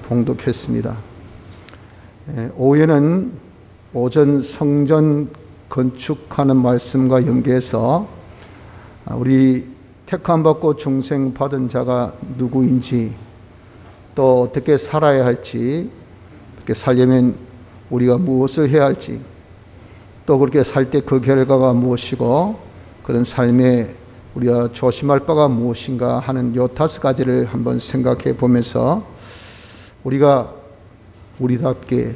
봉독했습니다. 오후에는 오전 성전 건축하는 말씀과 연계해서 우리 택함 받고 중생 받은 자가 누구인지, 또 어떻게 살아야 할지, 어떻게 살려면 우리가 무엇을 해야 할지, 또 그렇게 살 때 그 결과가 무엇이고 그런 삶에 우리가 조심할 바가 무엇인가 하는 요 5가지를 한번 생각해 보면서 우리가 우리답게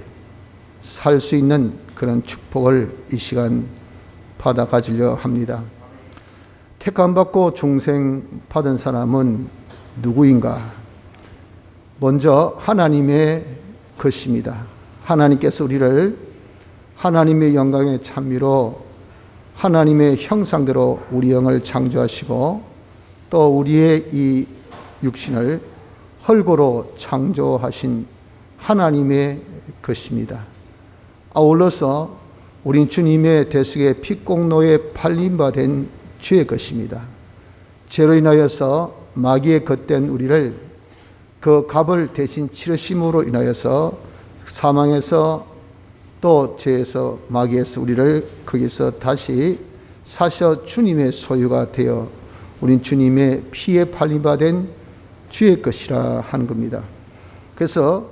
살 수 있는 그런 축복을 이 시간 받아 가지려 합니다. 택함 받고 중생 받은 사람은 누구인가? 먼저 하나님의 것입니다. 하나님께서 우리를 하나님의 영광의 찬미로 하나님의 형상대로 우리 영을 창조하시고, 또 우리의 이 육신을 헐고로 창조하신 하나님의 것입니다. 아울러서 우린 주님의 대속의 피공로에 팔린 바 된 주의 것입니다. 죄로 인하여서 마귀의 겉된 우리를 그 값을 대신 치르심으로 인하여서 사망에서 또 죄에서 마귀에서 우리를 거기서 다시 사셔 주님의 소유가 되어 우린 주님의 피에 팔린 바 된 주의 것이라 하는 겁니다. 그래서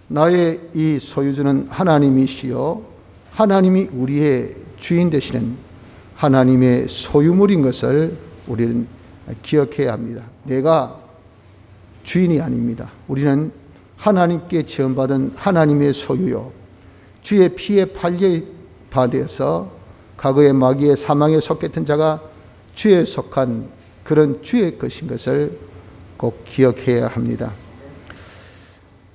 나의 이 소유주는 하나님이시요 하나님이 우리의 주인 되시는 하나님의 소유물인 것을 우리는 기억해야 합니다. 내가 주인이 아닙니다. 우리는 하나님께 지원받은 하나님의 소유요, 주의 피에 팔려 받아서 과거의 마귀의 사망에 속했던 자가 주에 속한 그런 주의 것인 것을 꼭 기억해야 합니다.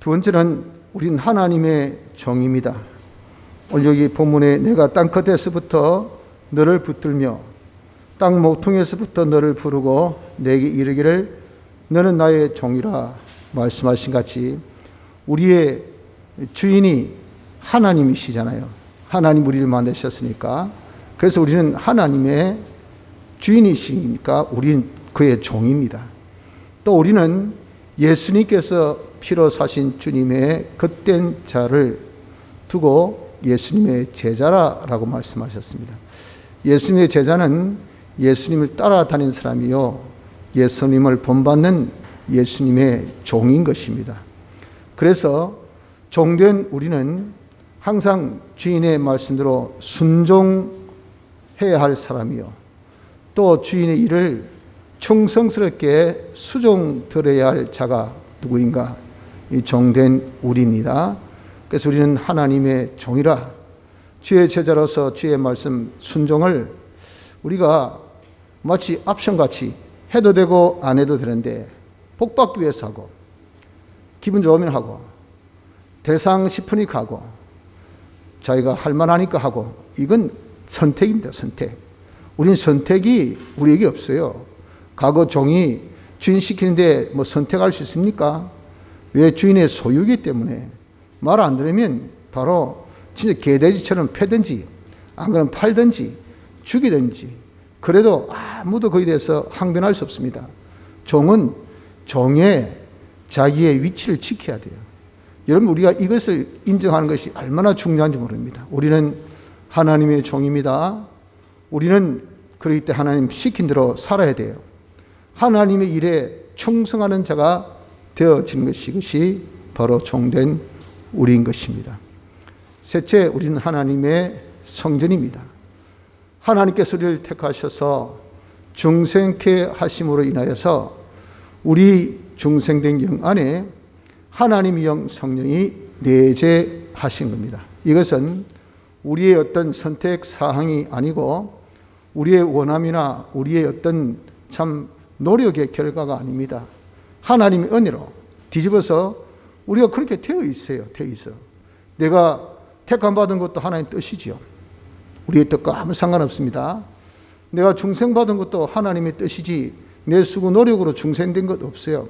두 번째는 우린 하나님의 종입니다. 오늘 여기 본문에 내가 땅끝에서부터 너를 붙들며 땅 모퉁이에서부터 너를 부르고 내게 이르기를 너는 나의 종이라 말씀하신 같이 우리의 주인이 하나님이시잖아요. 하나님 우리를 만드셨으니까. 그래서 우리는 하나님의 주인이시니까 우리는 그의 종입니다. 또 우리는 예수님께서 피로 사신 주님의 겉된 자를 두고 예수님의 제자라고 말씀하셨습니다. 예수님의 제자는 예수님을 따라다니는 사람이요, 예수님을 본받는 예수님의 종인 것입니다. 그래서 종된 우리는 항상 주인의 말씀대로 순종해야 할 사람이요, 또 주인의 일을 충성스럽게 수종들어야 할 자가 누구인가? 이 종된 우리입니다. 그래서 우리는 하나님의 종이라, 주의 제자로서 주의 말씀 순종을 우리가 마치 옵션같이 해도 되고 안 해도 되는데, 복받기 위해서 하고, 기분 좋으면 하고, 대상 싶으니까 하고, 자기가 할 만하니까 하고, 이건 선택입니다. 선택. 우리는 선택이 우리에게 없어요. 과거 종이 주인 시키는데 뭐 선택할 수 있습니까? 왜? 주인의 소유이기 때문에. 말 안 들으면 바로 진짜 개돼지처럼 패든지, 안 그러면 팔든지 죽이든지, 그래도 아무도 거기에 대해서 항변할 수 없습니다. 종은 종의 자기의 위치를 지켜야 돼요. 여러분, 우리가 이것을 인정하는 것이 얼마나 중요한지 모릅니다. 우리는 하나님의 종입니다. 우리는 그렇기 때문에 하나님 시킨 대로 살아야 돼요. 하나님의 일에 충성하는 자가 되어지는 것이, 이것이 바로 종된 우리인 것입니다. 셋째, 우리는 하나님의 성전입니다. 하나님께서 우리를 택하셔서 중생케 하심으로 인하여서 우리 중생된 영 안에 하나님의 영 성령이 내재하신 겁니다. 이것은 우리의 어떤 선택 사항이 아니고 우리의 원함이나 우리의 어떤 참 노력의 결과가 아닙니다. 하나님의 은혜로 뒤집어서 우리가 그렇게 되어 있어요. 되어 있어. 내가 택함 받은 것도 하나님 뜻이지요. 우리의 뜻과 아무 상관없습니다. 내가 중생받은 것도 하나님의 뜻이지 내 수고 노력으로 중생된 것 없어요.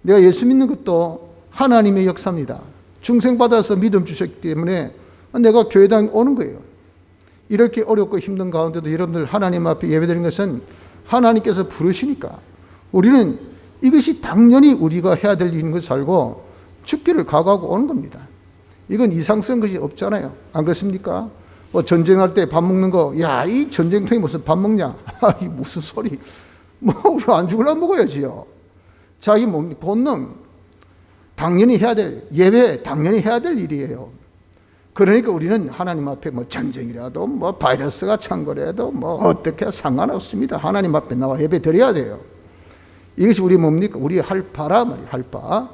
내가 예수 믿는 것도 하나님의 역사입니다. 중생받아서 믿음 주셨기 때문에 내가 교회당 오는 거예요. 이렇게 어렵고 힘든 가운데도 여러분들 하나님 앞에 예배드리는 것은 하나님께서 부르시니까 우리는 이것이 당연히 우리가 해야 될 일인 것을 알고 죽기를 각오하고 오는 겁니다. 이건 이상스러운 것이 없잖아요. 안 그렇습니까? 뭐 전쟁할 때 밥 먹는 거, 야, 이 전쟁통에 무슨 밥 먹냐? 이 무슨 소리? 뭐 우리 안 죽으려면 먹어야지요. 자기 몸 본능 당연히 해야 될, 예배 당연히 해야 될 일이에요. 그러니까 우리는 하나님 앞에 뭐 전쟁이라도 뭐 바이러스가 창궐해도 뭐 어떻게 상관없습니다. 하나님 앞에 나와 예배 드려야 돼요. 이것이 우리 뭡니까? 우리 할 바라 말이에요. 할 바.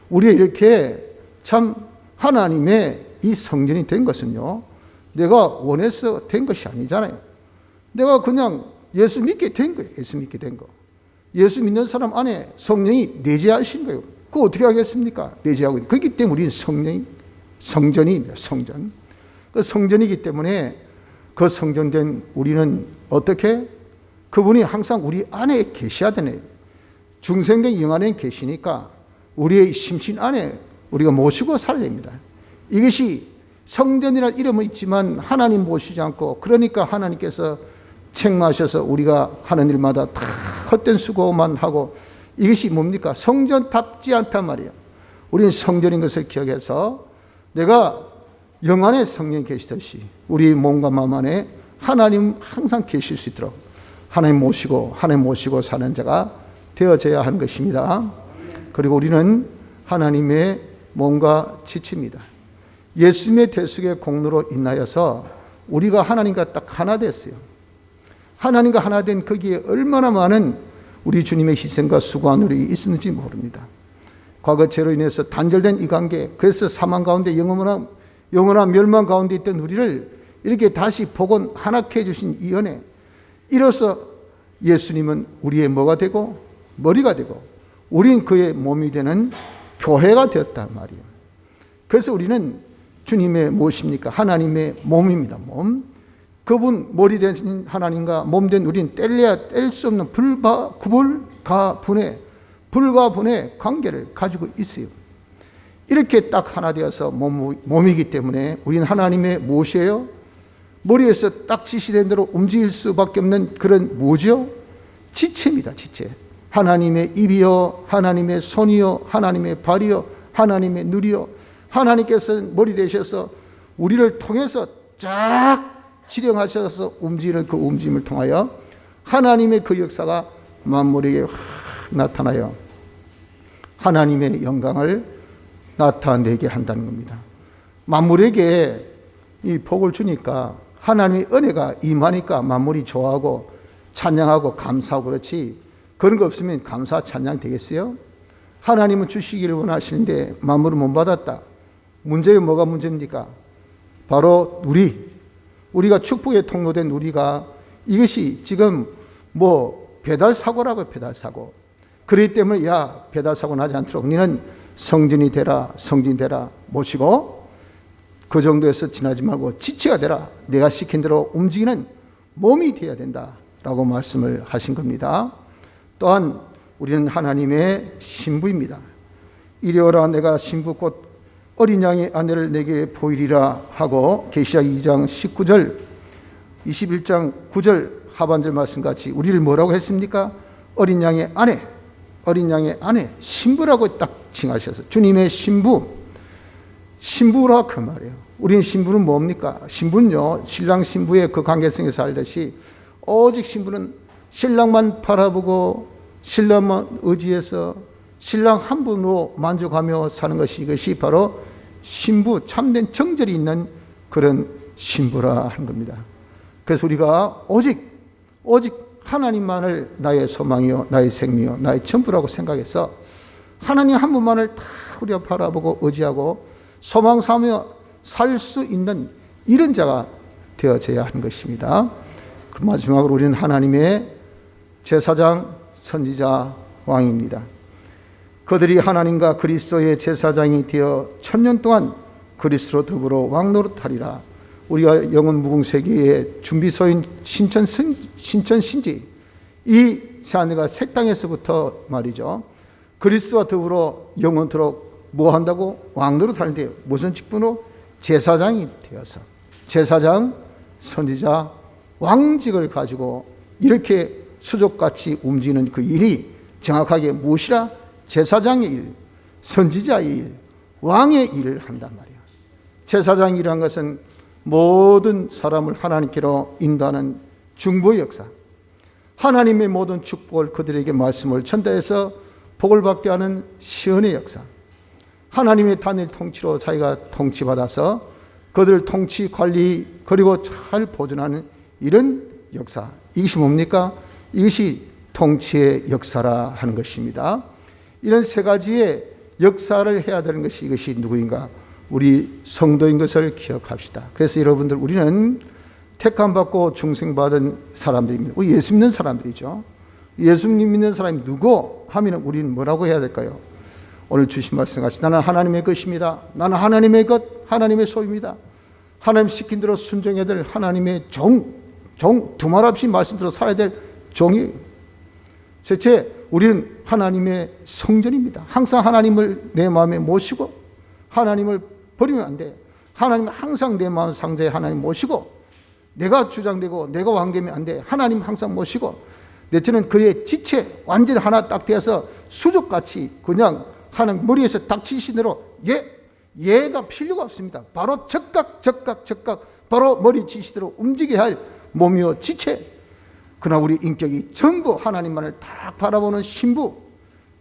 우리 이렇게 참 하나님의 이 성전이 된 것은요, 내가 원해서 된 것이 아니잖아요. 내가 그냥 예수 믿게 된 거예요. 예수 믿게 된 거. 예수 믿는 사람 안에 성령이 내재하신 거예요. 그거 어떻게 하겠습니까? 내재하고 있는. 그렇기 때문에 우리는 성전입니다. 성전. 그 성전이기 때문에 그 성전된 우리는 어떻게? 그분이 항상 우리 안에 계셔야 되네. 중생된 영 안에 계시니까 우리의 심신 안에 우리가 모시고 살아야 됩니다. 이것이 성전이라는 이름은 있지만 하나님 모시지 않고, 그러니까 하나님께서 책망하셔서 우리가 하는 일마다 다 헛된 수고만 하고, 이것이 뭡니까? 성전답지 않단 말이에요. 우리는 성전인 것을 기억해서 내가 영 안에 성령이 계시듯이 우리 몸과 마음 안에 하나님 항상 계실 수 있도록 하나님 모시고 사는 자가 되어져야 하는 것입니다. 그리고 우리는 하나님의 몸과 지체입니다. 예수님의 대속의 공로로 인하여서 우리가 하나님과 딱 하나 됐어요. 하나님과 하나 된 거기에 얼마나 많은 우리 주님의 희생과 수고한 일이 있었는지 모릅니다. 과거 죄로 인해서 단절된 이 관계, 그래서 사망 가운데 영원한 멸망 가운데 있던 우리를 이렇게 다시 복원하나케 해주신 이 은혜, 이로써 예수님은 우리의 뭐가 되고 머리가 되고 우린 그의 몸이 되는 교회가 되었단 말이에요. 그래서 우리는 주님의 무엇입니까? 하나님의 몸입니다. 몸. 그분 머리 된 하나님과 몸 된 우리는 뗄래야 뗄 수 없는 불가분의 관계를 가지고 있어요. 이렇게 딱 하나 되어서 몸이기 때문에 우리는 하나님의 무엇이에요? 머리에서 딱 지시된 대로 움직일 수밖에 없는 그런 뭐죠? 지체입니다. 지체. 하나님의 입이요, 하나님의 손이요, 하나님의 발이요, 하나님의 눈이요. 하나님께서 머리 되셔서 우리를 통해서 쫙 지령하셔서 움직이는 그 움직임을 통하여 하나님의 그 역사가 만물에게 나타나요. 하나님의 영광을 나타내게 한다는 겁니다. 만물에게 이 복을 주니까 하나님의 은혜가 임하니까 만물이 좋아하고 찬양하고 감사하고, 그렇지 그런 거 없으면 감사 찬양 되겠어요? 하나님은 주시기를 원하시는데 만물은 못 받았다. 문제가 뭐가 문제입니까? 바로 우리가 축복의 통로된 우리가, 이것이 지금 뭐 배달사고라고, 배달사고. 그렇기 때문에 야, 배달사고 나지 않도록 너는 성전이 되라, 성진이 되라 모시고 그 정도에서 지나지 말고 지체가 되라. 내가 시킨 대로 움직이는 몸이 되어야 된다라고 말씀을 하신 겁니다. 또한 우리는 하나님의 신부입니다. 이리 오라, 내가 신부 곧 어린 양의 아내를 내게 보이리라 하고 계시록 2장 19절 21장 9절 하반절 말씀같이 우리를 뭐라고 했습니까? 어린 양의 아내, 어린 양의 아내, 신부라고 딱 칭하셔서 주님의 신부라 그 말이에요. 우린 신부는 뭡니까? 신부는요, 신랑 신부의 그 관계성에서 알듯이 오직 신부는 신랑만 바라보고 신랑만 의지해서 신랑 한 분으로 만족하며 사는 것이, 이것이 바로 신부, 참된 정절이 있는 그런 신부라 하는 겁니다. 그래서 우리가 오직 하나님만을 나의 소망이요, 나의 생명이요, 나의 전부라고 생각해서 하나님 한 분만을 다 우리가 바라보고 의지하고 소망 삼으며 살 수 있는 이런 자가 되어져야 하는 것입니다. 그 마지막으로 우리는 하나님의 제사장, 선지자, 왕입니다. 그들이 하나님과 그리스도의 제사장이 되어 1000년 동안 그리스도로 더불어 왕노릇하리라. 우리가 영원 무궁세계의 준비소인 신천신지, 이 새하늘과 새 땅에서부터 말이죠, 그리스도와 더불어 영원토록 뭐 한다고? 왕노릇하는데 무슨 직분으로? 제사장이 되어서 제사장, 선지자, 왕직을 가지고 이렇게 수족같이 움직이는 그 일이 정확하게 무엇이라? 제사장의 일, 선지자의 일, 왕의 일을 한단 말이에요. 제사장이란 것은 모든 사람을 하나님께로 인도하는 중보의 역사, 하나님의 모든 축복을 그들에게 말씀을 전달해서 복을 받게 하는 시언의 역사, 하나님의 단일 통치로 자기가 통치받아서 그들을 통치, 관리, 그리고 잘 보존하는 이런 역사, 이것이 뭡니까? 이것이 통치의 역사라 하는 것입니다. 이런 세 가지의 역사를 해야 되는 것이 이것이 누구인가? 우리 성도인 것을 기억합시다. 그래서 여러분들, 우리는 택함받고 중생받은 사람들입니다. 우리 예수 믿는 사람들이죠. 예수님 믿는 사람이 누구 하면 우리는 뭐라고 해야 될까요? 오늘 주신 말씀 같이 나는 하나님의 것입니다. 나는 하나님의 것, 하나님의 소유입니다. 하나님 시킨 대로 순종해야 될 하나님의 종, 두말 없이 말씀 들어 살아야 될 종이에요. 셋째, 우리는 하나님의 성전입니다. 항상 하나님을 내 마음에 모시고 하나님을 버리면 안 돼. 하나님 항상 내 마음 상자에 하나님 모시고, 내가 주장되고 내가 왕되면 안 돼. 하나님 항상 모시고, 넷째는 그의 지체 완전 하나 딱 되어서 수족같이 그냥 하는 머리에서 닥치신 대로 얘가 필요가 없습니다. 바로 적각 바로 머리 지시대로 움직여야 할 몸이요 지체. 그러나 우리 인격이 전부 하나님만을 딱 바라보는 신부.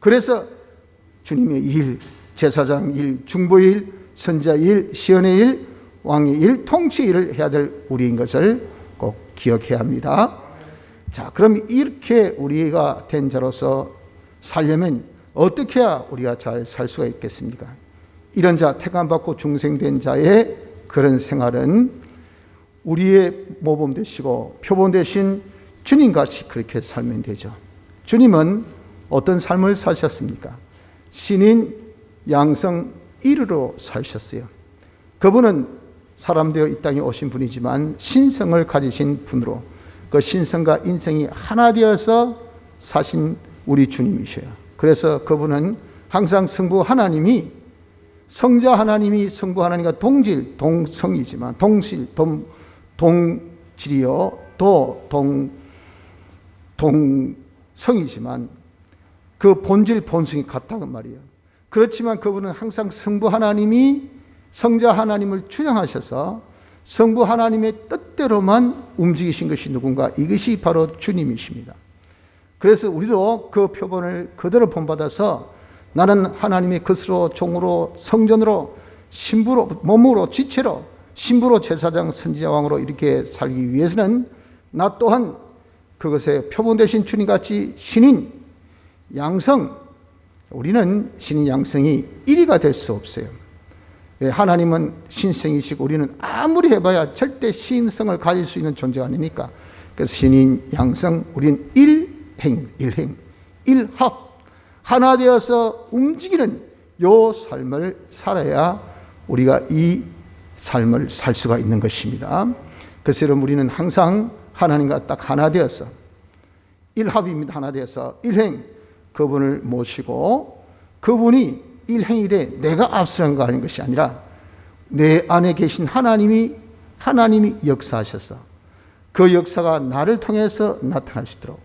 그래서 주님의 일, 제사장 일, 중보의 일, 선자 일, 시언의 일, 왕의 일, 통치 일을 해야 될 우리인 것을 꼭 기억해야 합니다. 자, 그럼 이렇게 우리가 된 자로서 살려면 어떻게 해야 우리가 잘 살 수가 있겠습니까? 이런 자, 택함받고 중생된 자의 그런 생활은 우리의 모범 되시고 표본 되신 주님같이 그렇게 살면 되죠. 주님은 어떤 삶을 사셨습니까? 신인 양성 1으로 사셨어요. 그분은 사람 되어 이 땅에 오신 분이지만 신성을 가지신 분으로 그 신성과 인성이 하나 되어서 사신 우리 주님이셔요. 그래서 그분은 항상 성부 하나님이, 성자 하나님이 성부 하나님과 동질, 동성이지만 동질이요 동성이지만 그 본질 본성이 같다는 말이에요. 그렇지만 그분은 항상 성부 하나님이 성자 하나님을 주장하셔서 성부 하나님의 뜻대로만 움직이신 것이 누군가? 이것이 바로 주님이십니다. 그래서 우리도 그 표본을 그대로 본받아서 나는 하나님의 것으로, 종으로, 성전으로, 신부로, 몸으로, 지체로, 신부로, 제사장, 선지자, 왕으로 이렇게 살기 위해서는 나 또한 그것에 표본 되신 주님같이 신인, 양성, 우리는 신인 양성이 1위가 될 수 없어요. 하나님은 신성이시고 우리는 아무리 해봐야 절대 신성을 가질 수 있는 존재가 아니니까. 그래서 신인 양성, 우리는 일행, 일합, 하나 되어서 움직이는 요 삶을 살아야 우리가 이 삶을 살 수가 있는 것입니다. 그래서 여러분, 우리는 항상 하나님과 딱 하나 되어서 일합입니다. 하나 되어서 일행, 그분을 모시고 그분이 일행이 돼 내가 앞서는 거 하는 것이 아니라 내 안에 계신 하나님이 역사하셔서 그 역사가 나를 통해서 나타날 수 있도록,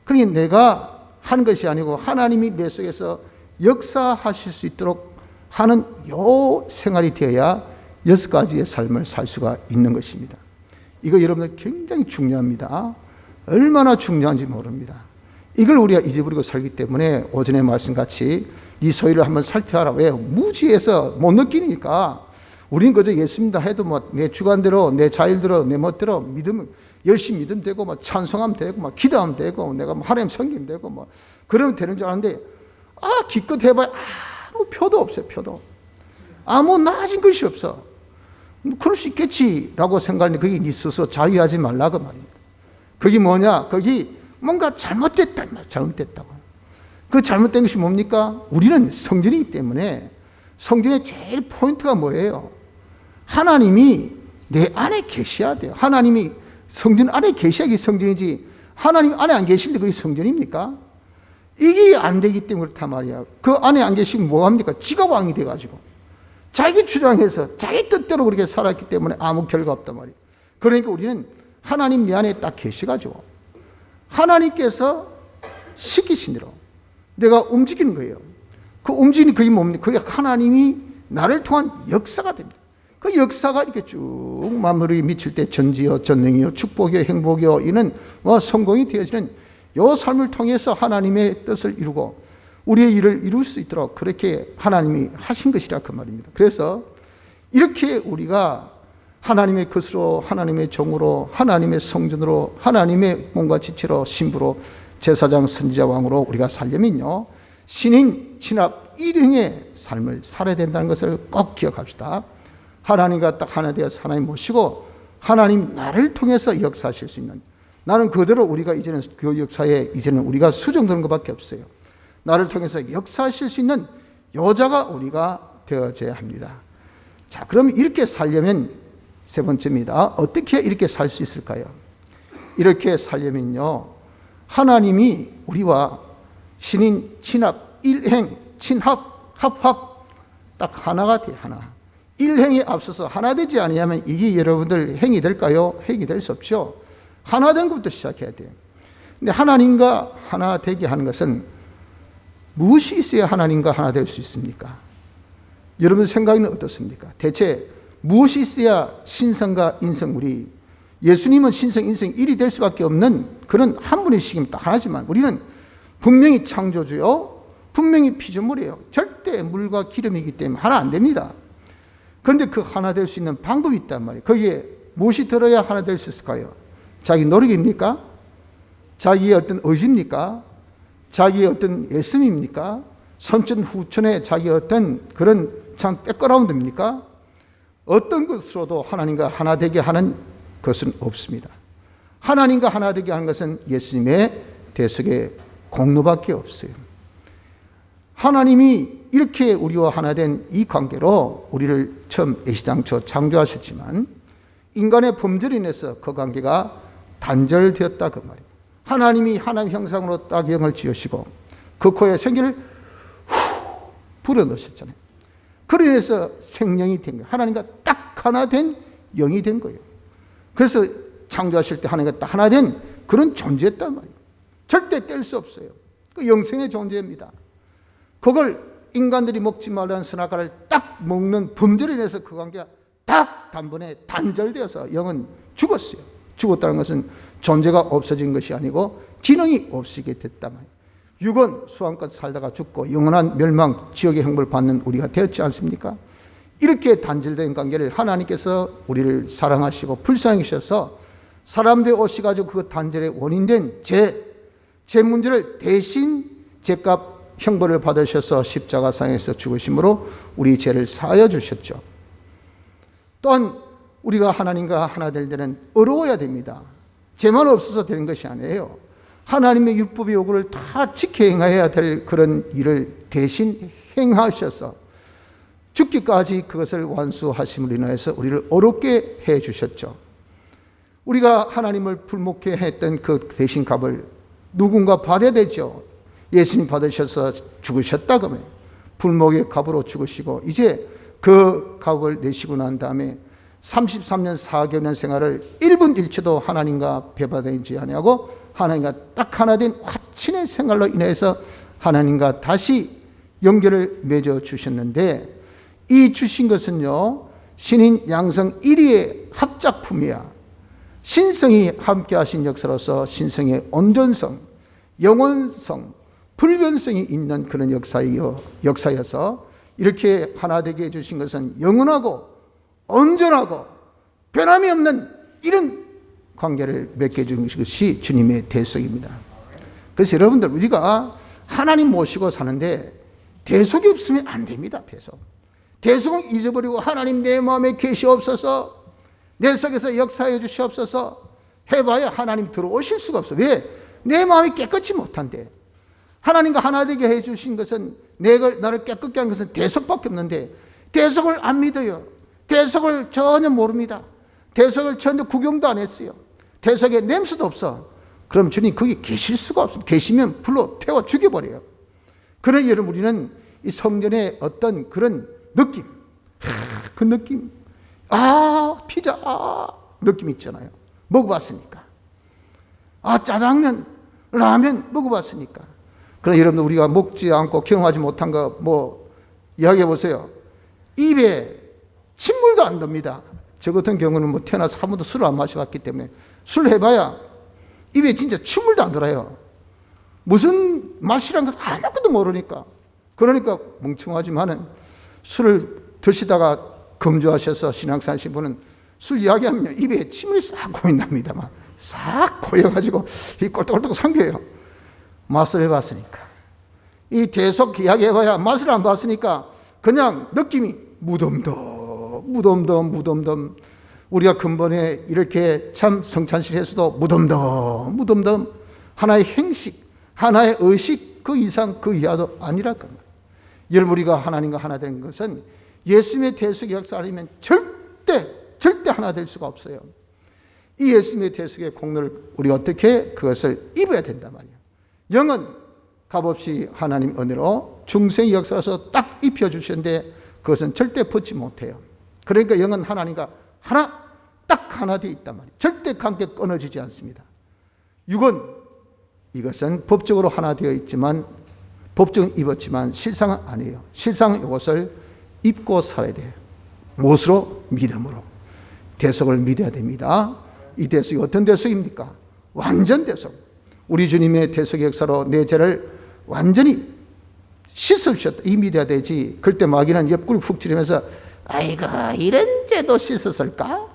그러니 내가 하는 것이 아니고 하나님이 내 속에서 역사하실 수 있도록 하는 요 생활이 되어야 6가지의 삶을 살 수가 있는 것입니다. 이거 여러분들 굉장히 중요합니다. 얼마나 중요한지 모릅니다. 이걸 우리가 잊어버리고 살기 때문에 오전의 말씀같이 네 소유를 한번 살펴라. 왜? 무지해서 못 느끼니까. 우린 그저 예수 믿다 해도 뭐 내 주관대로, 내 자율대로, 내 멋대로 믿으면 열심히 믿으면 되고, 뭐 찬송하면 되고, 뭐 기도하면 되고, 내가 뭐 하나님 섬기면 되고, 뭐 그러면 되는 줄 알았는데, 기껏 해봐야 아무 표도 없어요. 표도 아무 나아진 것이 없어. 그럴 수 있겠지라고 생각하는데 그게 네 스스로 자유하지 말라고 말입니다. 그게 뭐냐? 거기 뭔가 잘못됐다고. 그 잘못된 것이 뭡니까? 우리는 성전이기 때문에 성전의 제일 포인트가 뭐예요? 하나님이 내 안에 계셔야 돼요. 하나님이 성전 안에 계셔야지 성전이지, 하나님 안에 안 계신데 그게 성전입니까? 이게 안 되기 때문에 그렇단 말이야. 그 안에 안 계시면 뭐합니까? 지가 왕이 돼가지고 자기 주장해서 자기 뜻대로 그렇게 살았기 때문에 아무 결과 없단 말이에요. 그러니까 우리는 하나님 내 안에 딱 계셔가지고 하나님께서 시키신 대로 내가 움직이는 거예요. 그 움직이는 그게 뭡니까? 그게 하나님이 나를 통한 역사가 됩니다. 그 역사가 이렇게 쭉 마무리 미칠 때 전지요, 전능이요, 축복이요, 행복이요, 이는 성공이 되어지는 요 삶을 통해서 하나님의 뜻을 이루고 우리의 일을 이룰 수 있도록 그렇게 하나님이 하신 것이라 그 말입니다. 그래서 이렇게 우리가 하나님의 것으로, 하나님의 종으로, 하나님의 성전으로, 하나님의 몸과 지체로, 신부로, 제사장, 선지자, 왕으로 우리가 살려면요, 신인, 진합, 일행의 삶을 살아야 된다는 것을 꼭 기억합시다. 하나님과 딱 하나 되어서 하나님 모시고 하나님 나를 통해서 역사하실 수 있는, 나는 그대로 우리가 이제는 그 역사에 이제는 우리가 수정되는 것밖에 없어요. 나를 통해서 역사하실 수 있는 여자가 우리가 되어져야 합니다. 자, 그럼 이렇게 살려면 세 번째입니다. 어떻게 이렇게 살 수 있을까요? 이렇게 살려면요, 하나님이 우리와 신인, 친합, 일행, 친합, 합합 딱 하나가 돼. 하나. 일행에 앞서서 하나 되지 아니하면 이게 여러분들 행이 될까요? 행이 될 수 없죠. 하나 되는 것부터 시작해야 돼요. 근데 하나님과 하나 되게 하는 것은 무엇이 있어야 하나님과 하나 될 수 있습니까? 여러분 생각은 어떻습니까? 대체 무엇이 있어야 신성과 인성물이, 예수님은 신성, 인성 1이 될 수밖에 없는 그런 한 분이시긴 딱 하나지만 우리는 분명히 창조주요, 분명히 피조물이에요. 절대 물과 기름이기 때문에 하나 안 됩니다. 그런데 그 하나 될 수 있는 방법이 있단 말이에요. 거기에 무엇이 들어야 하나 될 수 있을까요? 자기 노력입니까? 자기의 어떤 의지입니까? 자기의 어떤 예심입니까? 선천 후천의 자기의 어떤 그런 참 백그라운드입니까? 어떤 것으로도 하나님과 하나 되게 하는 것은 없습니다. 하나님과 하나 되게 하는 것은 예수님의 대속의 공로밖에 없어요. 하나님이 이렇게 우리와 하나 된 이 관계로 우리를 처음 애시당초 창조하셨지만 인간의 범죄로 인해서 그 관계가 단절되었다 그 말이에요. 하나님이 하나님 형상으로 딱 영을 지으시고 그 코에 생기를 후 불어넣으셨잖아요. 그로 인해서 생명이 된 거예요. 하나님과 딱 하나 된 영이 된 거예요. 그래서 창조하실 때 하나님과 딱 하나 된 그런 존재였단 말이에요. 절대 뗄 수 없어요. 그 영생의 존재입니다. 그걸 인간들이 먹지 말라는 선악과를 딱 먹는 범죄로 인해서 그 관계가 딱 단번에 단절되어서 영은 죽었어요. 죽었다는 것은 존재가 없어진 것이 아니고 기능이 없어지게 됐단 말이에요. 육은 수완껏 살다가 죽고 영원한 멸망, 지옥의 형벌을 받는 우리가 되었지 않습니까? 이렇게 단절된 관계를 하나님께서 우리를 사랑하시고 불쌍히 여기셔서 사람들이 오셔가지고 그 단절의 원인된 죄 문제를 대신 죄값 형벌을 받으셔서 십자가상에서 죽으심으로 우리 죄를 사하여 주셨죠. 또한 우리가 하나님과 하나 될 때는 어려워야 됩니다. 죄만 없어서 되는 것이 아니에요. 하나님의 율법의 요구를 다 지켜 행해야 될 그런 일을 대신 행하셔서 죽기까지 그것을 완수하심으로 인해서 우리를 어렵게 해 주셨죠. 우리가 하나님을 불목해 했던 그 대신 값을 누군가 받아야 되죠. 예수님 받으셔서 죽으셨다 그러면 불목의 값으로 죽으시고 이제 그 값을 내시고 난 다음에 33년 4개월 생활을 1분 1초도 하나님과 배반되지 아니하고 하나님과 딱 하나 된 화친의 생활로 인해서 하나님과 다시 연결을 맺어 주셨는데 이 주신 것은요 신인 양성 1위의 합작품이야. 신성이 함께 하신 역사로서 신성의 온전성, 영원성, 불변성이 있는 그런 역사여서 이렇게 하나 되게 해주신 것은 영원하고 온전하고 변함이 없는 이런 관계를 맺게 해주는 것이 주님의 대속입니다. 그래서 여러분들 우리가 하나님 모시고 사는데 대속이 없으면 안 됩니다. 대속은 잊어버리고 하나님 내 마음에 계시옵소서, 내 속에서 역사해 주시옵소서 해봐야 하나님 들어오실 수가 없어. 왜? 내 마음이 깨끗이 못한데. 하나님과 하나 되게 해주신 것은 나를 깨끗게 하는 것은 대속밖에 없는데 대속을 안 믿어요. 대속을 전혀 모릅니다. 대속을 전혀 구경도 안 했어요. 대속에 냄새도 없어. 그럼 주님 거기 계실 수가 없어. 계시면 불로 태워 죽여버려요. 그러니 여러분 우리는 이 성전의 어떤 그런 느낌, 그 느낌, 피자 느낌 있잖아요. 먹어봤으니까. 짜장면, 라면 먹어봤으니까. 그러나 여러분들 우리가 먹지 않고 경험하지 못한 거 이야기해 보세요. 입에 침물도 안 듭니다. 저 같은 경우는 뭐 태어나서 한 번도 술을 안 마셔봤기 때문에 술 해봐야 입에 진짜 침물도 안 들어요. 무슨 맛이란 것을 아무것도 모르니까. 그러니까 멍청하지만은 술을 드시다가 금주하셔서 신앙생활 하신 분은 술 이야기하면 입에 침을 싹 고인답니다. 막 싹 고여가지고 이 꼴떡꼴떡 삼켜요. 맛을 해봤으니까. 이 대속 이야기해봐야 맛을 안 봤으니까 그냥 느낌이 무덤덤. 우리가 근본에 이렇게 참 성찬식에서도 무덤덤 하나의 행식, 하나의 의식 그 이상 그 이하도 아니랄 겁니다. 여러분 우리가 하나님과 하나 되는 것은 예수님의 대속의 역사 아니면 절대 하나 될 수가 없어요. 이 예수님의 대속의 공로를 우리가 어떻게 그것을 입어야 된단 말이에요. 영은 값없이 하나님 은혜로 중생의 역사에서 딱 입혀주셨는데 그것은 절대 벗지 못해요. 그러니까 영은 하나님과 딱 하나 되어 있단 말이에요. 절대 관계 끊어지지 않습니다. 육은 이것은 법적으로 하나 되어 있지만 법적은 입었지만 실상은 아니에요. 실상은 이것을 입고 살아야 돼요. 무엇으로? 믿음으로. 대속을 믿어야 됩니다. 이 대속이 어떤 대속입니까? 완전 대속. 우리 주님의 대속의 역사로 내 죄를 완전히 씻으셨다. 이 믿어야 되지. 그때 마귀는 옆구리 푹 찌르면서 아이고 이런 죄도 씻었을까?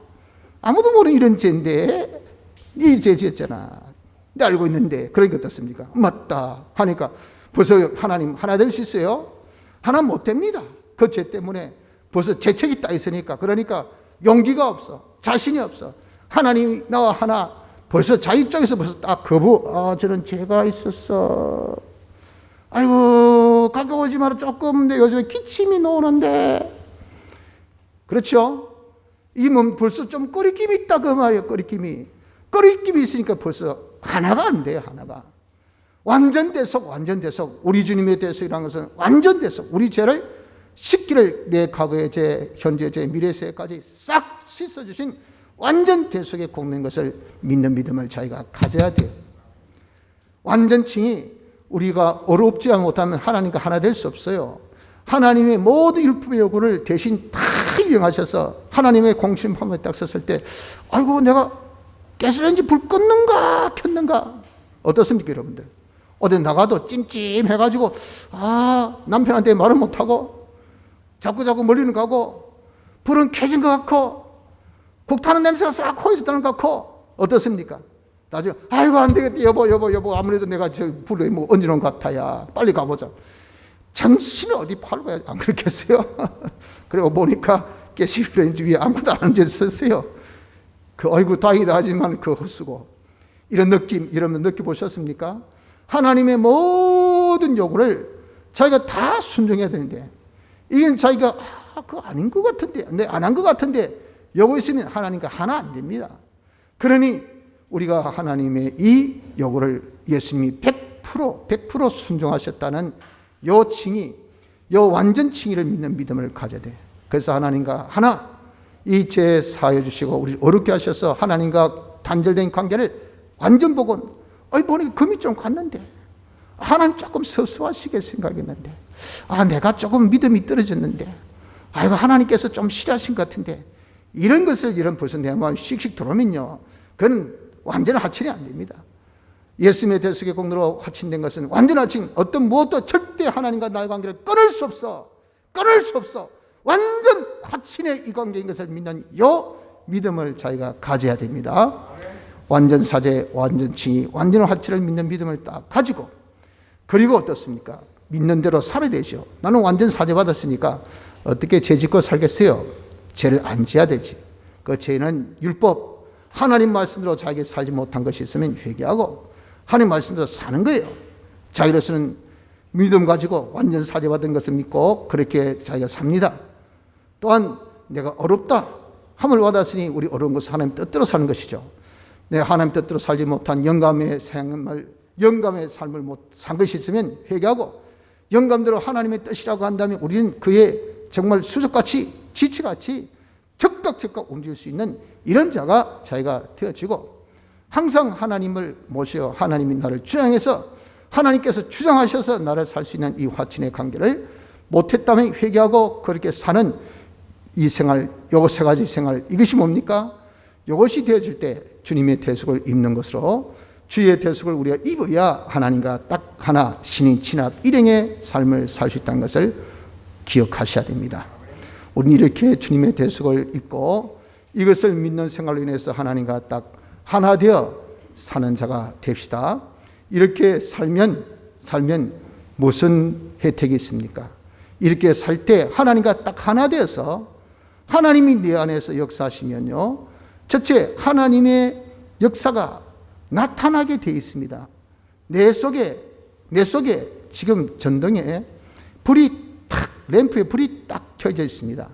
아무도 모르는 이런 죄인데 네 죄 지었잖아. 네 알고 있는데. 그러니까 어떻습니까? 맞다 하니까 벌써 하나님 하나 될 수 있어요? 하나 못 됩니다. 그 죄 때문에 벌써 죄책이 딱 있으니까. 그러니까 용기가 없어. 자신이 없어. 하나님이 나와 하나 벌써 자기 쪽에서 벌써 딱 거부. 저는 죄가 있었어. 아이고 가까워지 마라. 조금 내 요즘에 기침이 나오는데. 그렇죠? 이 몸 벌써 좀 꺼리낌이 있다 그 말이에요. 꺼리낌이 있으니까 벌써 하나가 안 돼요. 하나가 완전 대속. 우리 주님의 대속이라는 것은 완전 대속. 우리 죄를 씻기를 내 과거의 죄, 현재 죄, 미래 죄까지 싹 씻어주신 완전 대속의 공로인 것을 믿는 믿음을 저희가 가져야 돼요. 완전칭이 우리가 어렵지 못하면 하나님과 하나 될 수 없어요. 하나님의 모든 율법의 요구를 대신 다 이행하셔서 하나님의 공심판에 딱 섰을 때 아이고 내가 가스레인지 불 켰는가 어떻습니까 여러분들? 어디 나가도 찜찜해가지고 남편한테 말을 못하고 자꾸 멀리는 가고 불은 켜진 것 같고 국 타는 냄새가 싹 코에서 나는 것 같고 어떻습니까? 나중에 아이고 안 되겠다 여보 아무래도 내가 저 불에 뭐 얹어놓은 것 같아야 빨리 가보자. 정신을 어디 팔고야 안 그렇겠어요? 그리고 보니까 가스레인지 위에 아무도 안 앉았어요. 아이고 다행이다 하지만 헛수고 이런 느낌 여러분 느껴보셨습니까? 하나님의 모든 요구를 자기가 다 순종해야 되는데 이게 자기가 그거 아닌 것 같은데 안 한 것 같은데 요구 있으면 하나님과 하나 안 됩니다. 그러니 우리가 하나님의 이 요구를 예수님이 100% 순종하셨다는 요 칭의, 요 완전 칭의를 믿는 믿음을 가져야 돼. 그래서 하나님과 하나 이 죄 사해 주시고 우리 어렵게 하셔서 하나님과 단절된 관계를 완전 복원. 보니까 금이 좀 갔는데 하나님 조금 섭섭하시게 생각했는데 내가 조금 믿음이 떨어졌는데 아이고 하나님께서 좀 싫어하신 것 같은데 이런 것을 벌써 내 마음에 씩씩 들어오면요 그건 완전한 하천이 안 됩니다. 예수님의 대속의 공로로 화친된 것은 완전 하친 어떤 무엇도 절대 하나님과 나의 관계를 끊을 수 없어. 완전 화친의 이 관계인 것을 믿는 요 믿음을 자기가 가져야 됩니다. 완전 사죄, 완전 칭의, 완전한 화친을 믿는 믿음을 딱 가지고 그리고 어떻습니까? 믿는 대로 살아야 되죠. 나는 완전 사죄 받았으니까 어떻게 죄 짓고 살겠어요? 죄를 안 지어야 되지. 그 죄는 율법, 하나님 말씀대로 자기가 살지 못한 것이 있으면 회개하고 하나님 말씀대로 사는 거예요. 자기로서는 믿음 가지고 완전 사죄받은 것을 믿고 그렇게 자기가 삽니다. 또한 내가 어렵다 함을 받았으니 우리 어려운 것은 하나님 뜻대로 사는 것이죠. 내가 하나님 뜻대로 살지 못한 영감의 삶을 못 산 것이 있으면 회개하고 영감대로 하나님의 뜻이라고 한다면 우리는 그의 정말 수족같이 지치같이 적각 움직일 수 있는 이런 자가 자기가 되어지고 항상 하나님을 모셔 하나님이 나를 주장해서 하나님께서 주장하셔서 나를 살 수 있는 이 화친의 관계를 못했다면 회개하고 그렇게 사는 이 생활, 요거 세 가지 생활, 이것이 뭡니까? 이것이 되어질 때 주님의 대속을 입는 것으로, 주의 대속을 우리가 입어야 하나님과 딱 하나 신인 친합 일행의 삶을 살 수 있다는 것을 기억하셔야 됩니다. 우리는 이렇게 주님의 대속을 입고 이것을 믿는 생활로 인해서 하나님과 딱 하나 되어 사는 자가 됩시다. 이렇게 살면 무슨 혜택이 있습니까? 이렇게 살 때 하나님과 딱 하나 되어서 하나님이 내 안에서 역사하시면요, 첫째 하나님의 역사가 나타나게 되어 있습니다. 내 속에 지금 전등에 불이 탁, 램프에 불이 딱 켜져 있습니다.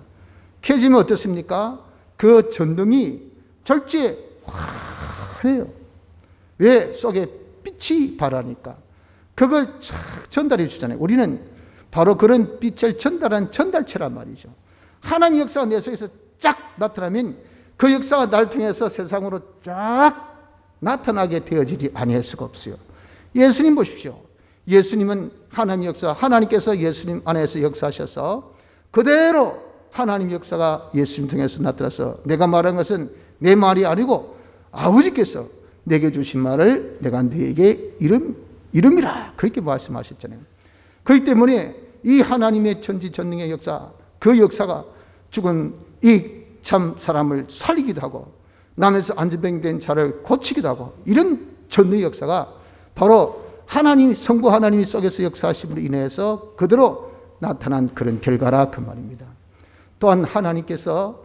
켜지면 어떻습니까? 그 전등이 절제 화해요. 왜? 속에 빛이 바라니까. 그걸 쫙 전달해 주잖아요. 우리는 바로 그런 빛을 전달한 전달체란 말이죠. 하나님 역사가 내 속에서 쫙 나타나면 그 역사가 나를 통해서 세상으로 쫙 나타나게 되어지지 아니할 수가 없어요. 예수님 보십시오. 예수님은 하나님 역사, 하나님께서 예수님 안에서 역사하셔서 그대로 하나님 역사가 예수님 통해서 나타나서 내가 말한 것은 내 말이 아니고 아버지께서 내게 주신 말을 내가 너에게 이름이라 그렇게 말씀하셨잖아요. 그렇기 때문에 이 하나님의 천지전능의 역사, 그 역사가 죽은 이 참 사람을 살리기도 하고 남에서 안전병된 자를 고치기도 하고 이런 전능의 역사가 바로 하나님, 성부 하나님이 속에서 역사하심으로 인해서 그대로 나타난 그런 결과라 그 말입니다. 또한 하나님께서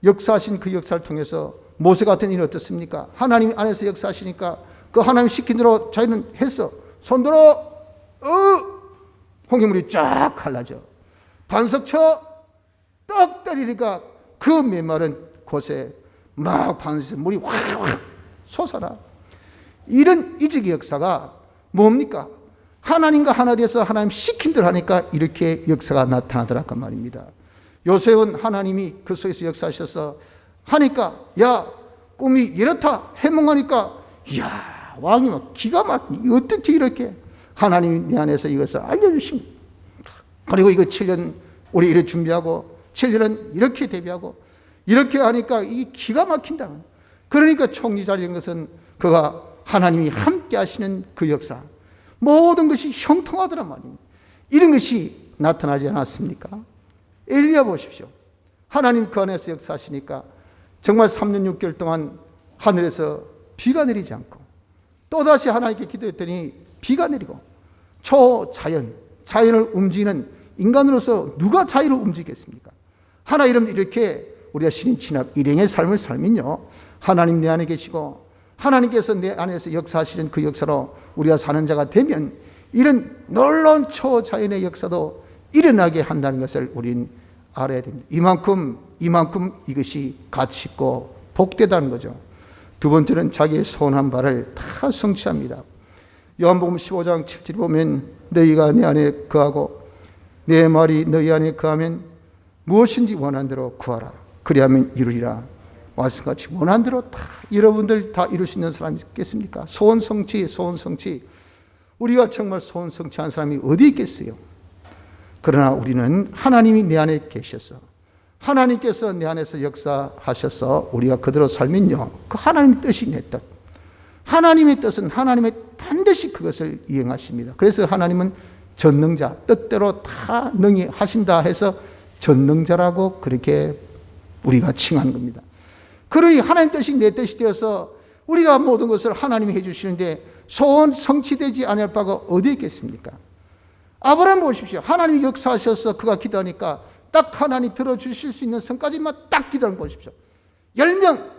역사하신 그 역사를 통해서 모세 같은 일은 어떻습니까? 하나님 안에서 역사하시니까 그 하나님 시킨 대로 자기는 했어. 손들어 홍해물이 쫙 갈라져. 반석 쳐 떡 때리니까 그 메마른 곳에 막 반석에서 물이 확 솟아나. 이런 이적의 역사가 뭡니까? 하나님과 하나 돼서 하나님 시킨 대로 하니까 이렇게 역사가 나타나더라 그 말입니다. 요셉은 하나님이 그 속에서 역사하셔서 하니까 야 꿈이 이렇다 해몽하니까 이야 왕이 막 기가 막히니 어떻게 이렇게 하나님이 내 안에서 이것을 알려주신 거예요. 그리고 이거 7년 우리 이렇게 준비하고 7년은 이렇게 대비하고 이렇게 하니까 이게 기가 막힌다. 그러니까 총리 자리 된 것은 그가 하나님이 함께 하시는 그 역사, 모든 것이 형통하더란 말입니다. 이런 것이 나타나지 않았습니까? 엘리야 보십시오. 하나님 그 안에서 역사하시니까 정말 3년 6개월 동안 하늘에서 비가 내리지 않고 또다시 하나님께 기도했더니 비가 내리고 자연을 움직이는 인간으로서 누가 자유를 움직이겠습니까? 하나 이름 이렇게 우리가 신인 친합 일행의 삶을 살면요, 하나님 내 안에 계시고 하나님께서 내 안에서 역사하시는 그 역사로 우리가 사는 자가 되면 이런 놀라운 초자연의 역사도 일어나게 한다는 것을 우리는 알아야 됩니다. 이만큼 이것이 가치 있고 복되다는 거죠. 두 번째는 자기의 소원한 바를 다 성취합니다. 요한복음 15장 7절 보면 너희가 내 안에 거하고 내 말이 너희 안에 거하면 무엇인지 원한 대로 구하라. 그리하면 이루리라. 말씀같이 원한 대로 다 여러분들 다 이룰 수 있는 사람이 있겠습니까? 소원 성취. 우리가 정말 소원 성취한 사람이 어디 있겠어요? 그러나 우리는 하나님이 내 안에 계셔서 하나님께서 내 안에서 역사하셔서 우리가 그대로 살면요, 그 하나님의 뜻이 내 뜻. 하나님의 뜻은 하나님의 반드시 그것을 이행하십니다. 그래서 하나님은 전능자, 뜻대로 다 능히 하신다 해서 전능자라고 그렇게 우리가 칭한 겁니다. 그러니 하나님 뜻이 내 뜻이 되어서 우리가 모든 것을 하나님이 해주시는데 소원 성취되지 않을 바가 어디 있겠습니까? 아브라함 보십시오. 하나님이 역사하셔서 그가 기도하니까 딱 하나님 들어주실 수 있는 선까지만 딱 기도하는 보십시오. 10명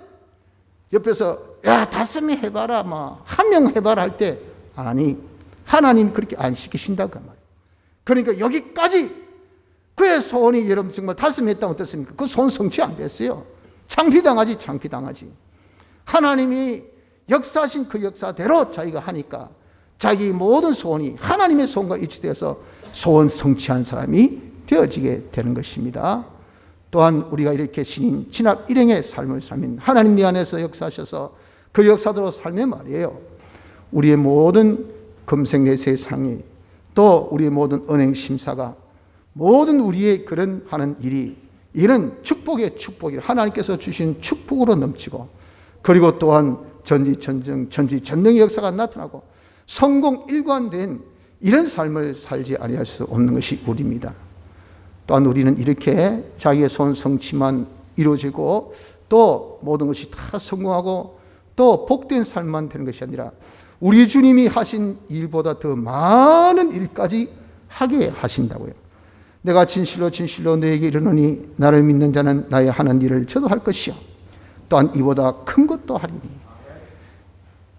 옆에서 야 5명 해봐라, 뭐 1명 해봐라 할 때 아니, 하나님 그렇게 안 시키신다고 말이에요. 그러니까 여기까지 그의 소원이 여러분 정말 5명 했다면 어떻습니까? 그 소원 성취 안 됐어요. 창피당하지. 하나님이 역사하신 그 역사대로 자기가 하니까 자기 모든 소원이 하나님의 소원과 일치되어서 소원 성취한 사람이 되어지게 되는 것입니다. 또한 우리가 이렇게 신인 진합 일행의 삶을 살면 하나님 내 안에서 역사하셔서 그 역사대로 살면 말이에요, 우리의 모든 금생내 세상이 또 우리의 모든 은행 심사가 모든 우리의 그런 하는 일이 이런 축복의 축복이 하나님께서 주신 축복으로 넘치고, 그리고 또한 전지전능, 전지전능의 역사가 나타나고 성공 일관된 이런 삶을 살지 아니할 수 없는 것이 우리입니다. 또한 우리는 이렇게 자기의 손 성취만 이루어지고 또 모든 것이 다 성공하고 또 복된 삶만 되는 것이 아니라 우리 주님이 하신 일보다 더 많은 일까지 하게 하신다고요. 내가 진실로 진실로 너에게 이르노니 나를 믿는 자는 나의 하는 일을 저도 할 것이요 또한 이보다 큰 것도 하리니.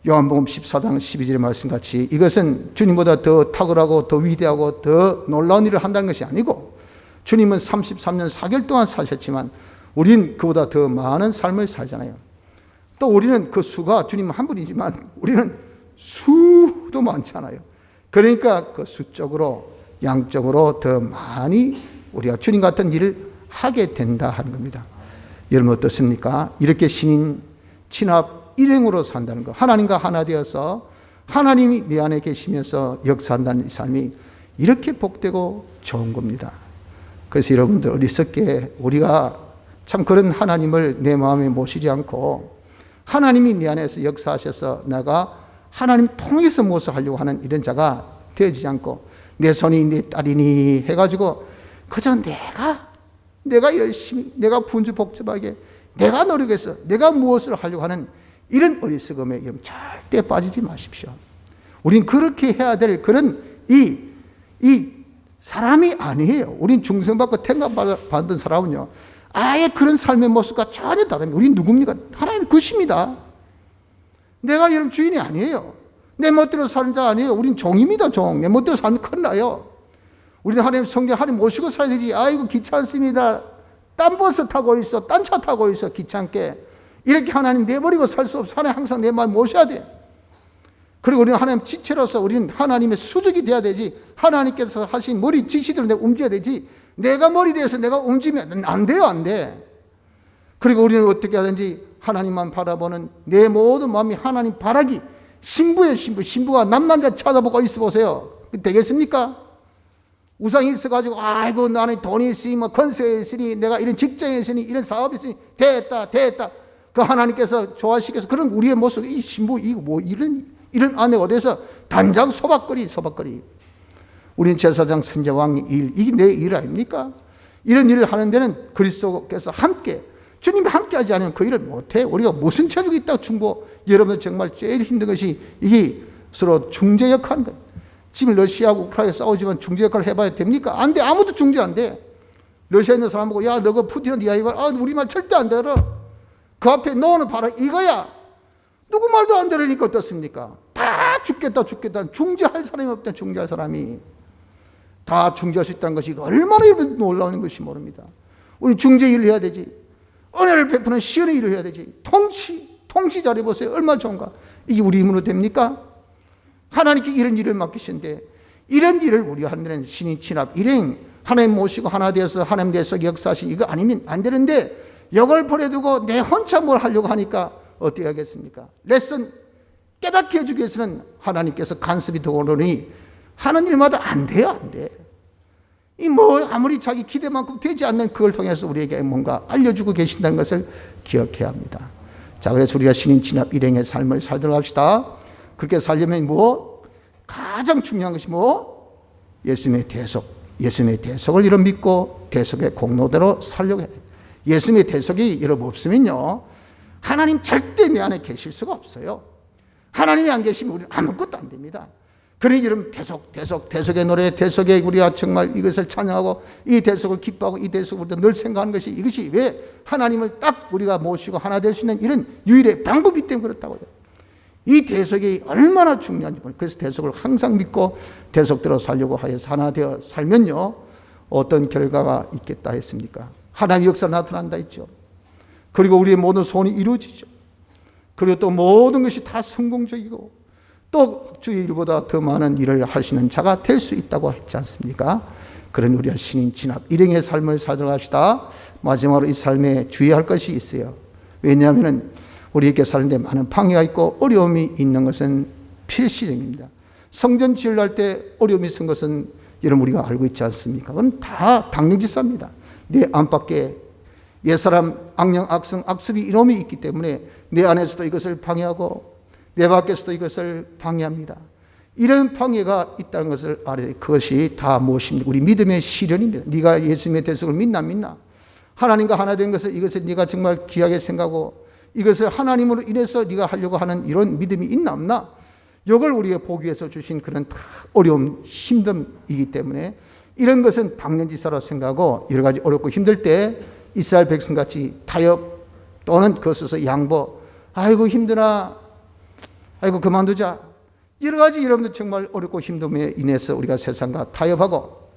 요한복음 14장 12절의 말씀같이 이것은 주님보다 더 탁월하고 더 위대하고 더 놀라운 일을 한다는 것이 아니고, 주님은 33년 4개월 동안 사셨지만 우리는 그보다 더 많은 삶을 살잖아요. 또 우리는 그 수가 주님 한 분이지만 우리는 수도 많잖아요. 그러니까 그 수적으로 양적으로 더 많이 우리가 주님 같은 일을 하게 된다 하는 겁니다. 여러분 어떻습니까? 이렇게 신인 친합 일행으로 산다는 것, 하나님과 하나 되어서 하나님이 내 안에 계시면서 역사한다는 이 삶이 이렇게 복되고 좋은 겁니다. 그래서 여러분들 어리석게 우리가 참 그런 하나님을 내 마음에 모시지 않고 하나님이 내 안에서 역사하셔서 내가 하나님 통해서 무엇을 하려고 하는 이런 자가 되어지지 않고 내 손이 내 딸이니 해가지고 그저 내가 열심히, 내가 분주복잡하게, 내가 노력해서 내가 무엇을 하려고 하는 이런 어리석음에 절대 빠지지 마십시오. 우린 그렇게 해야 될 그런 이 사람이 아니에요. 우린 중생받고 택함받은 사람은요, 아예 그런 삶의 모습과 전혀 다릅니다. 우린 누굽니까? 하나님의 것입니다. 내가 여러분 주인이 아니에요. 내 멋대로 사는 자 아니에요. 우린 종입니다, 종. 내 멋대로 살면 큰일 나요. 우리는 하나님 성경 하나님 모시고 살아야 되지. 아이고 귀찮습니다. 딴 버스 타고 있어. 딴 차 타고 있어. 귀찮게. 이렇게 하나님 내버리고 살 수 없어. 하나님 항상 내 마음 모셔야 돼. 그리고 우리는 하나님 지체로서 우리는 하나님의 수직이 돼야 되지. 하나님께서 하신 머리 지시대로 내가 움직여야 되지. 내가 머리 대해서 내가 움직이면 안 돼요, 안 돼. 그리고 우리는 어떻게 하든지 하나님만 바라보는 내 모든 마음이 하나님 바라기. 신부예요, 신부. 신부가 남남자 쳐다보고 있어 보세요. 되겠습니까? 우상이 있어가지고 아이고 나는 돈이 있으니 뭐 건설이 있으니 내가 이런 직장이 있으니 이런 사업이 있으니 됐다. 그 하나님께서 좋아하시겠어. 그런 우리의 모습, 이 신부 이거 뭐 이런 아내가 어디서 단장 소박거리. 우리는 제사장 선제왕 일, 이게 내 일 아닙니까? 이런 일을 하는 데는 그리스도께서 함께, 주님이 함께 하지 않으면 그 일을 못해. 우리가 무슨 체력이 있다고 중보. 여러분 정말 제일 힘든 것이 이게 서로 중재 역할인 거예요. 지금 러시아하고 우크라이나 싸우지만 중재 역할을 해봐야 됩니까? 안 돼. 아무도 중재 안 돼. 러시아에 있는 사람 보고 야 너가 푸틴은 네 이야기 봐. 우리 말 절대 안 들어. 그 앞에 너는 바로 이거야. 누구 말도 안 들으니까 어떻습니까? 다 죽겠다. 중재할 사람이 없다. 중재할 사람이. 다 중재할 수 있다는 것이 얼마나 놀라운 것이 모릅니다. 우리 중재 일을 해야 되지. 은혜를 베푸는 시연의 일을 해야 되지. 통치 잘해보세요. 얼마나 좋은가. 이게 우리 힘으로 됩니까? 하나님께 이런 일을 맡기신데 이런 일을 우리가 하는 데는 신인 친합 일행 하나님 모시고 하나 되어서 하나님 대해서 역사하신 이거 아니면 안 되는데 이걸 버려두고 내 혼자 뭘 하려고 하니까 어떻게 하겠습니까? 레슨 깨닫게 해주기 위해서는 하나님께서 간섭이 들어오니 하는 일마다 안 돼요, 안 돼. 이 뭐 아무리 자기 기대만큼 되지 않는 그걸 통해서 우리에게 뭔가 알려주고 계신다는 것을 기억해야 합니다. 자, 그래서 우리가 신인 친합 일행의 삶을 살도록 합시다. 그렇게 살려면 가장 중요한 것이 예수님의 대속. 예수님의 대속을 이런 믿고 대속의 공로대로 살려고 해야 돼요. 예수님의 대속이 여러분 없으면요, 하나님 절대 내 안에 계실 수가 없어요. 하나님이 안 계시면 우리는 아무것도 안 됩니다. 그러니 여러분 대속의 노래, 대속의 우리가 정말 이것을 찬양하고 이 대속을 기뻐하고 이 대속을 우리가 늘 생각하는 것이 이것이 왜 하나님을 딱 우리가 모시고 하나 될 수 있는 이런 유일의 방법이기 때문에 그렇다고요. 이 대속이 얼마나 중요한지 모르겠어요. 그래서 대속을 항상 믿고 대속대로 살려고 하여서 하나 되어 살면요, 어떤 결과가 있겠다 했습니까? 하나님의 역사가 나타난다 했죠. 그리고 우리의 모든 소원이 이루어지죠. 그리고 또 모든 것이 다 성공적이고 또 주의 일보다 더 많은 일을 하시는 자가 될 수 있다고 했지 않습니까? 그런 우리가 신인 진합 일행의 삶을 살도록 합시다. 마지막으로 이 삶에 주의할 것이 있어요. 왜냐하면 우리에게 사는데 많은 방해가 있고 어려움이 있는 것은 필시적입니다. 성전 지으려 할 때 어려움이 있는 것은 여러분 우리가 알고 있지 않습니까? 그건 다 당연지사입니다. 내 안팎에 옛사람 악령, 악성, 악습이 이놈이 있기 때문에 내 안에서도 이것을 방해하고 내 밖에서도 이것을 방해합니다. 이런 방해가 있다는 것을 알아야 돼요. 그것이 다 무엇입니까? 우리 믿음의 시련입니다. 네가 예수님의 대속을 믿나 믿나? 하나님과 하나 된 것을 이것을 네가 정말 귀하게 생각하고 이것을 하나님으로 인해서 네가 하려고 하는 이런 믿음이 있나 없나? 이걸 우리가 보기 위해서 주신 그런 다 어려움, 힘듦이기 때문에 이런 것은 당연지사로 생각하고 여러 가지 어렵고 힘들 때 이스라엘 백성같이 타협 또는 그것에서 양보, 아이고 힘드나, 아이고 그만두자. 여러 가지 여러분들 정말 어렵고 힘듦에 인해서 우리가 세상과 타협하고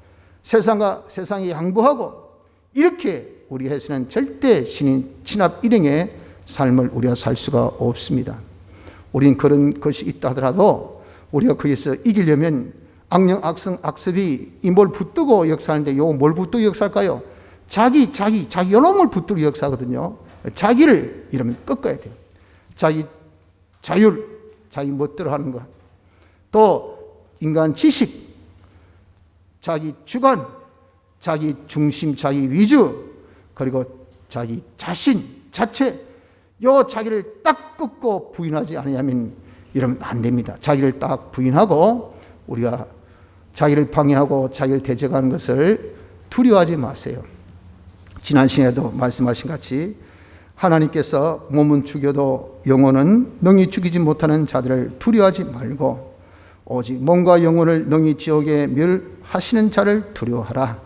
세상과 세상에 양보하고 이렇게 우리 해서는 절대 신합 일행의 삶을 우리가 살 수가 없습니다. 우린 그런 것이 있다 하더라도 우리가 거기서 이기려면 악령, 악성, 악습이 이뭘 붙들고 역사하는데 요거 뭘 붙들고 역사할까요? 자기 요놈을 붙들고 역사하거든요. 자기를 이러면 꺾어야 돼요. 자기 자율, 자기 멋대로 하는 것. 또 인간 지식, 자기 주관, 자기 중심, 자기 위주, 그리고 자기 자신, 자체, 요 자기를 딱 꺾고 부인하지 않으면 이러면 안 됩니다. 자기를 딱 부인하고 우리가 자기를 방해하고 자기를 대적하는 것을 두려워하지 마세요. 지난 시간에도 말씀하신 같이 하나님께서 몸은 죽여도 영혼은 능히 죽이지 못하는 자들을 두려워하지 말고 오직 몸과 영혼을 능히 지옥에 멸하시는 자를 두려워하라.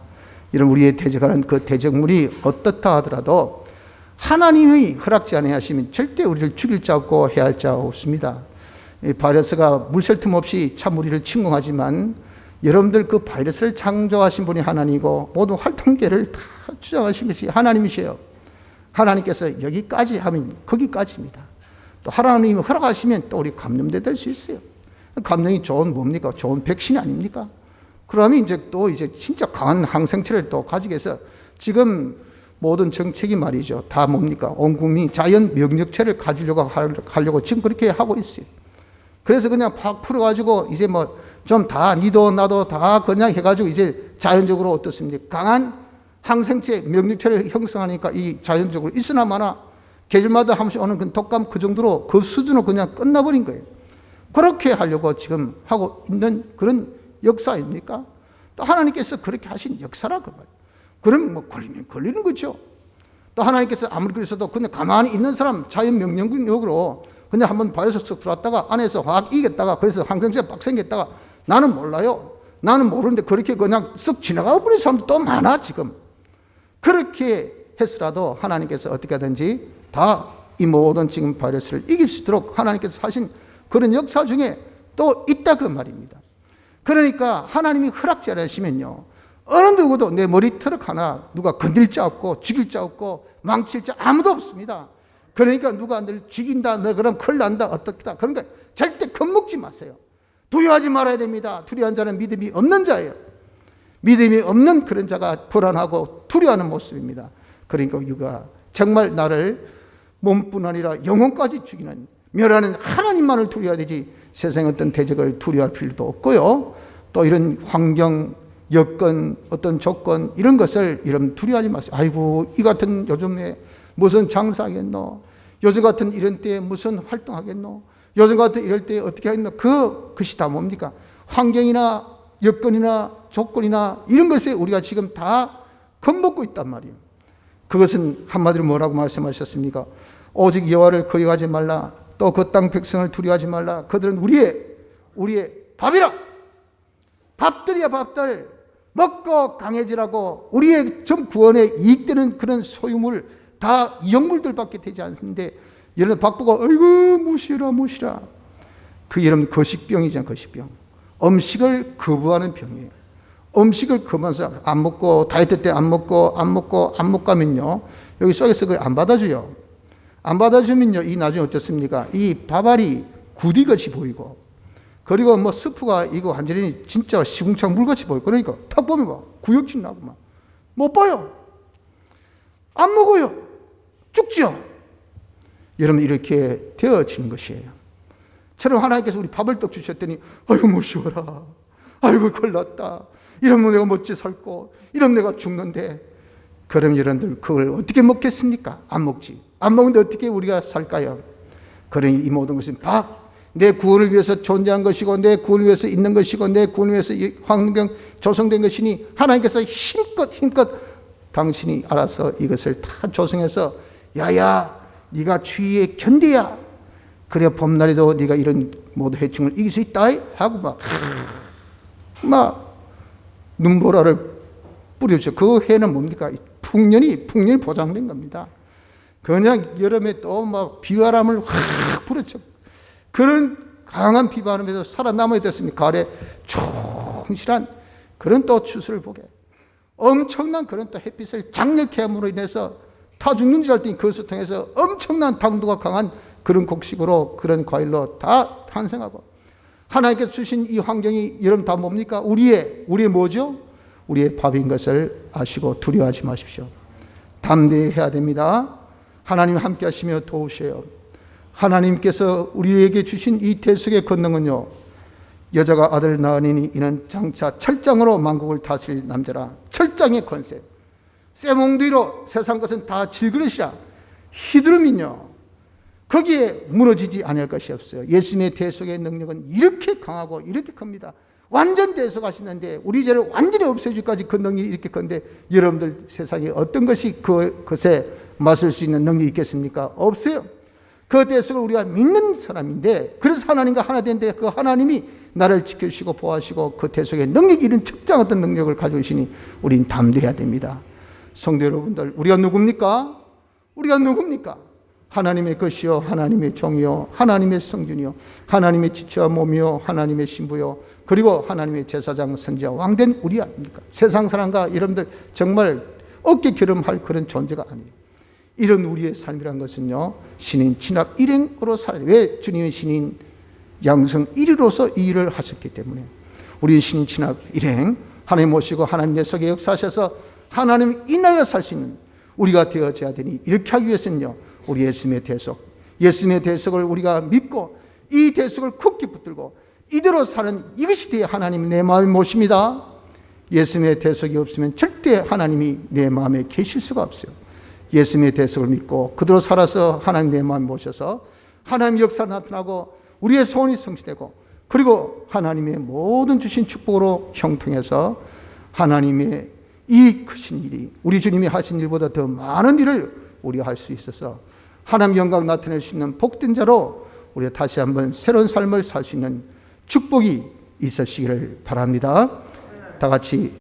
이런 우리의 대적하는 그 대적물이 어떻다 하더라도 하나님의 허락지 아니하시면 절대 우리를 죽일 자 없고 해야 할 자 없습니다. 바이러스가 물샐 틈 없이 참 우리를 침공하지만 여러분들 그 바이러스를 창조하신 분이 하나님이고 모든 활동계를 다 주장하신 것이 하나님이세요. 하나님께서 여기까지 하면 거기까지입니다. 또 하나님이 허락하시면 또 우리 감염돼 될 수 있어요. 감염이 좋은 뭡니까? 좋은 백신이 아닙니까? 그러면 이제 또 이제 진짜 강한 항생체를 또 가지게 해서 지금 모든 정책이 말이죠. 다 뭡니까? 온 국민이 자연 면역체를 가지려고 지금 그렇게 하고 있어요. 그래서 그냥 팍 풀어가지고 이제 뭐 좀 다 니도 나도 다 그냥 해가지고 이제 자연적으로 어떻습니까? 강한 항생체 면역체를 형성하니까 이 자연적으로 있으나 마나 계절마다 한 번씩 오는 그 독감 그 정도로 그 수준으로 그냥 끝나버린 거예요. 그렇게 하려고 지금 하고 있는 그런 역사 아닙니까? 또 하나님께서 그렇게 하신 역사라고 말이에요. 그럼 뭐 걸리면 걸리는 거죠. 또 하나님께서 아무리 그랬어도 그냥 가만히 있는 사람 자연 면역력으로 그냥 한번 바이러스 쓱 들어왔다가 안에서 확 이겼다가 그래서 항생제가 빡 생겼다가 나는 몰라요. 나는 모르는데 그렇게 그냥 쓱 지나가 버린 사람도 또 많아 지금. 그렇게 했으라도 하나님께서 어떻게 하든지 다 이 모든 지금 바이러스를 이길 수 있도록 하나님께서 하신 그런 역사 중에 또 있다 그 말입니다. 그러니까 하나님이 허락지 않으시면요 어느 누구도 내 머리털 하나 누가 건들 자 없고 죽일 자 없고 망칠 자 아무도 없습니다. 그러니까 누가 늘 죽인다 너 그럼 큰일 난다 어떻다 그러니까 절대 겁먹지 마세요. 두려워하지 말아야 됩니다. 두려워한 자는 믿음이 없는 자예요. 믿음이 없는 그런 자가 불안하고 두려워하는 모습입니다. 그러니까 우리가 정말 나를 몸뿐 아니라 영혼까지 죽이는 멸하는 하나님만을 두려워야 되지 세상의 어떤 대적을 두려워할 필요도 없고요. 또 이런 환경, 여건, 어떤 조건 이런 것을 이런 두려워하지 마세요. 아이고 이 같은 요즘에 무슨 장사하겠노? 요즘 같은 이런 때에 무슨 활동하겠노? 요즘 같은 이럴 때 어떻게 하겠노? 그것이 다 뭡니까? 환경이나 여건이나 조건이나 이런 것에 우리가 지금 다 겁먹고 있단 말이에요. 그것은 한마디로 뭐라고 말씀하셨습니까? 오직 여호와를 거역하지 말라. 또 그 땅 백성을 두려워하지 말라. 그들은 우리의 밥이라. 밥들이야 밥들. 먹고 강해지라고 우리의 전 구원에 이익되는 그런 소유물 다 영물들밖에 되지 않는데 여러분 밥 보고 아이고 무시라. 그 여러분 거식병이잖아요. 거식병. 음식을 거부하는 병이에요. 음식을 거부해서 안 먹고 다이어트 때 안 먹고 가면요 여기 속에서 그걸 안 받아줘요. 안 받아주면요 이 나중에 어떻습니까? 이 밥알이 구디같이 보이고 그리고 뭐 스프가 이거 완전히 진짜 시궁창 물같이 보이고 그러니까 탁 보면 막 구역질 나고 막 못 봐요. 안 먹어요. 죽죠. 여러분 이렇게 되어지는 것이에요. 처럼 하나님께서 우리 밥을 떡 주셨더니 아이고 무시워라. 아이고 걸렸다. 이러면 내가 어찌 살고, 이러면 내가 죽는데. 그럼 여러분들 그걸 어떻게 먹겠습니까? 안 먹지. 안 먹는데 어떻게 우리가 살까요? 그러니 이 모든 것은 내 구원을 위해서 존재한 것이고, 내 구원을 위해서 있는 것이고, 내 구원을 위해서 이 환경 조성된 것이니 하나님께서 힘껏 당신이 알아서 이것을 다 조성해서 야야 네가 추위에 견뎌야 그래 봄날에도 네가 이런 모든 해충을 이길 수 있다 하고 막 눈보라를 뿌려줘. 그 해는 뭡니까? 풍년이 보장된 겁니다. 그냥 여름에 또 막 비바람을 확 불었죠. 그런 강한 비바람에도 살아남아야 됐습니다. 가을에 충실한 그런 또 추수를 보게 엄청난 그런 또 햇빛을 장렬케 함으로 인해서 다 죽는 줄 알았더니 그것을 통해서 엄청난 당도가 강한 그런 곡식으로 그런 과일로 다 탄생하고, 하나님께서 주신 이 환경이 여러분 다 뭡니까? 우리의 뭐죠? 우리의 밥인 것을 아시고 두려워하지 마십시오. 담대해야 됩니다. 하나님 함께 하시며 도우셔요. 하나님께서 우리에게 주신 이 대속의 권능은요, 여자가 아들 낳으니 이는 장차 철장으로 만국을 다스릴 남자라. 철장의 권세, 쇠몽둥이로 세상 것은 다 질그릇이라. 휘두르면요 거기에 무너지지 않을 것이 없어요. 예수님의 대속의 능력은 이렇게 강하고 이렇게 큽니다. 완전 대속하시는데 우리 죄를 완전히 없애주기까지 그 능력이 이렇게 큰데, 여러분들 세상에 어떤 것이 그것에 맞설 수 있는 능력이 있겠습니까? 없어요. 그 대속을 우리가 믿는 사람인데, 그래서 하나님과 하나 된데, 그 하나님이 나를 지켜주시고 보호하시고 그 대속의 능력이 이런 특정한 능력을 가지고 계시니 우린 담대해야 됩니다. 성도 여러분들, 우리가 누굽니까? 하나님의 것이요, 하나님의 종이요, 하나님의 성준이요, 하나님의 지체와 몸이요, 하나님의 신부요, 그리고 하나님의 제사장, 선지자, 왕된 우리 아닙니까? 세상 사람과 여러분들 정말 어깨 결음할 그런 존재가 아니에요. 이런 우리의 삶이란 것은요, 신인 진압 일행으로 살아야 돼요. 왜? 주님의 신인 양성 1위로서 이 일을 하셨기 때문에. 우리 신인 진압 일행, 하나님 모시고 하나님 내 속에 역사하셔서 하나님 인하여 살 수 있는 우리가 되어져야 되니, 이렇게 하기 위해서는요, 우리 예수님의 대속을 우리가 믿고 이 대속을 굳게 붙들고 이대로 사는 이것이 돼야 하나님이 내 마음에 모십니다. 예수님의 대속이 없으면 절대 하나님이 내 마음에 계실 수가 없어요. 예수님의 대속을 믿고 그대로 살아서 하나님 내 마음에 모셔서 하나님의 역사가 나타나고 우리의 소원이 성취되고, 그리고 하나님의 모든 주신 축복으로 형통해서 하나님의 이 크신 일이, 우리 주님이 하신 일보다 더 많은 일을 우리가 할 수 있어서 하나님 영광 나타낼 수 있는 복된 자로 우리가 다시 한번 새로운 삶을 살 수 있는 축복이 있으시기를 바랍니다. 다 같이